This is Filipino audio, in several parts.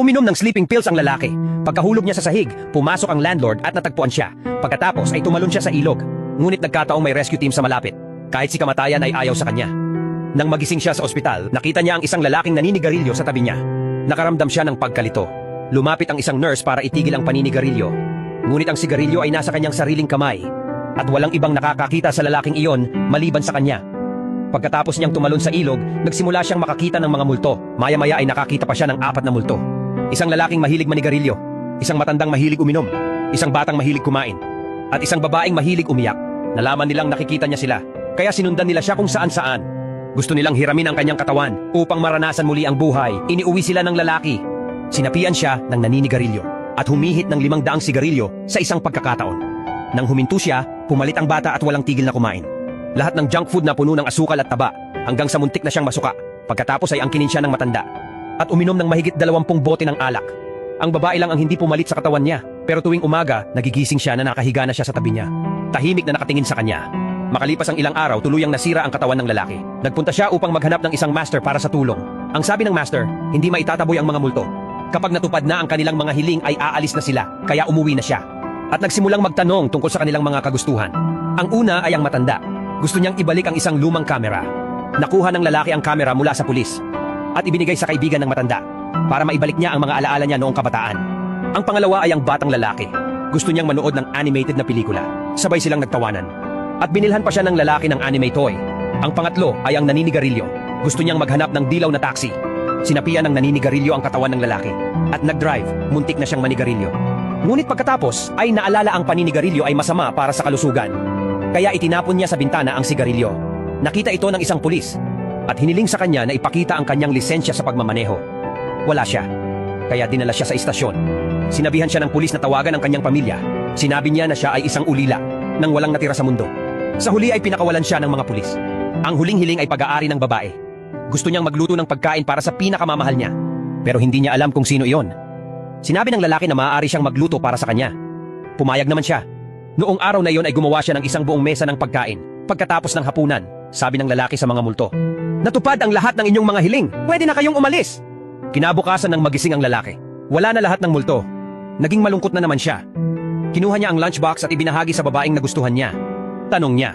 Uminom ng sleeping pills ang lalaki. Pagkahulog niya sa sahig, pumasok ang landlord at natagpuan siya. Pagkatapos ay tumalon siya sa ilog. Ngunit nagkataong may rescue team sa malapit. Kahit si kamatayan ay ayaw sa kanya. Nang magising siya sa ospital, nakita niya ang isang lalaking naninigarilyo sa tabi niya. Nakaramdam siya ng pagkalito. Lumapit ang isang nurse para itigil ang paninigarilyo. Ngunit ang sigarilyo ay nasa kanyang sariling kamay. At walang ibang nakakakita sa lalaking iyon maliban sa kanya. Pagkatapos niyang tumalon sa ilog, nagsimula siyang makakita ng mga multo. Maya-maya ay nakakita pa siya ng 4 na multo. Isang lalaking mahilig manigarilyo, isang matandang mahilig uminom, isang batang mahilig kumain, at isang babaeng mahilig umiyak. Nalaman nilang nakikita niya sila, kaya sinundan nila siya kung saan-saan. Gusto nilang hiramin ang kanyang katawan upang maranasan muli ang buhay. Iniuwi sila ng lalaki. Sinapian siya ng naninigarilyo at humihit ng 500 sigarilyo sa isang pagkakataon. Nang huminto siya, pumalit ang bata at walang tigil na kumain. Lahat ng junk food na puno ng asukal at taba hanggang sa muntik na siyang masuka. Pagkatapos ay angkinin siya ng matanda at uminom ng mahigit 20 bote ng alak. Ang babae lang ang hindi pumalit sa katawan niya, pero tuwing umaga, nagigising siya na nakahiga na siya sa tabi niya. Tahimik na nakatingin sa kanya. Makalipas ang ilang araw, tuluyang nasira ang katawan ng lalaki. Nagpunta siya upang maghanap ng isang master para sa tulong. Ang sabi ng master, hindi maitataboy ang mga multo. Kapag natupad na ang kanilang mga hiling ay aalis na sila, kaya umuwi na siya. At nagsimulang magtanong tungkol sa kanilang mga kagustuhan. Ang una ay ang matanda. Gusto niyang ibalik ang isang lumang kamera. Nakuha ng lalaki ang kamera mula sa pulis at ibinigay sa kaibigan ng matanda para maibalik niya ang mga alaala niya noong kabataan. Ang pangalawa ay ang batang lalaki. Gusto niyang manood ng animated na pelikula. Sabay silang nagtawanan. At binilhan pa siya ng lalaki ng anime toy. Ang pangatlo ay ang naninigarilyo. Gusto niyang maghanap ng dilaw na taxi. Sinapian ng naninigarilyo ang katawan ng lalaki. At nag-drive, muntik na siyang manigarilyo. Ngunit pagkatapos ay naalala ang paninigarilyo ay masama para sa kalusugan. Kaya itinapon niya sa bintana ang sigarilyo. Nakita ito ng isang pulis at hiniling sa kanya na ipakita ang kanyang lisensya sa pagmamaneho. Wala siya. Kaya dinala siya sa istasyon. Sinabihan siya ng pulis na tawagan ang kanyang pamilya. Sinabi niya na siya ay isang ulila nang walang natira sa mundo. Sa huli ay pinakawalan siya ng mga pulis. Ang huling hiling ay pag-aari ng babae. Gusto niyang magluto ng pagkain para sa pinakamamahal niya. Pero hindi niya alam kung sino iyon. Sinabi ng lalaki na maaari siyang magluto para sa kanya. Pumayag naman siya. Noong araw na iyon ay gumawa siya ng isang buong mesa ng pagkain. Pagkatapos ng hapunan, sabi ng lalaki sa mga multo, "Natupad ang lahat ng inyong mga hiling. Pwede na kayong umalis." Kinabukasan ng magising ang lalaki. Wala na lahat ng multo. Naging malungkot na naman siya. Kinuha niya ang lunchbox at ibinahagi sa babaeng nagustuhan niya. Tanong niya,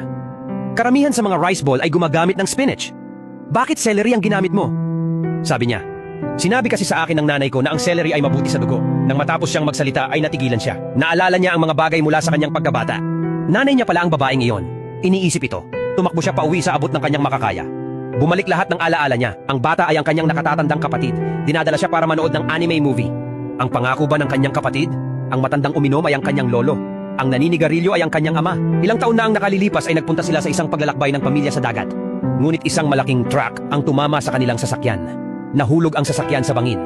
"Karamihan sa mga rice ball ay gumagamit ng spinach. Bakit celery ang ginamit mo?" Sabi niya, "Sinabi kasi sa akin ng nanay ko na ang celery ay mabuti sa dugo." Nang matapos siyang magsalita ay natigilan siya. Naalala niya ang mga bagay mula sa kanyang pagkabata. Nanay niya pala ang babaeng iyon. Iniisip ito. Tumakbo siya pauwi sa abot ng kanyang makakaya. Bumalik lahat ng alaala niya. Ang bata ay ang kanyang nakatatandang kapatid. Dinadala siya para manood ng anime movie. Ang pangako ba ng kanyang kapatid? Ang matandang uminom ay ang kanyang lolo. Ang naninigarilyo ay ang kanyang ama. Ilang taon na ang nakalilipas ay nagpunta sila sa isang paglalakbay ng pamilya sa dagat. Ngunit isang malaking truck ang tumama sa kanilang sasakyan. Nahulog ang sasakyan sa bangin.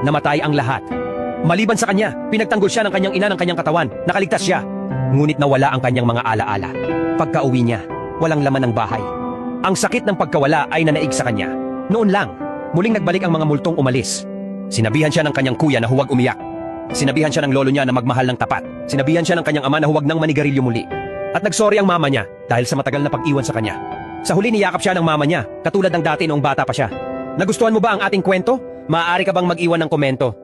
Namatay ang lahat. Maliban sa kanya, pinagtanggol siya ng kanyang ina ng kanyang katawan. Nakaligtas siya. Ngunit nawala ang kanyang mga alaala. Pagka-uwi niya, walang laman ng bahay. Ang sakit ng pagkawala ay nanaig sa kanya. Noon lang, muling nagbalik ang mga multong umalis. Sinabihan siya ng kanyang kuya na huwag umiyak. Sinabihan siya ng lolo niya na magmahal ng tapat. Sinabihan siya ng kanyang ama na huwag nang manigarilyo muli. At nagsorry ang mama niya dahil sa matagal na pag-iwan sa kanya. Sa huli niyakap siya ng mama niya, katulad ng dati noong bata pa siya. Nagustuhan mo ba ang ating kwento? Maaari ka bang mag-iwan ng komento?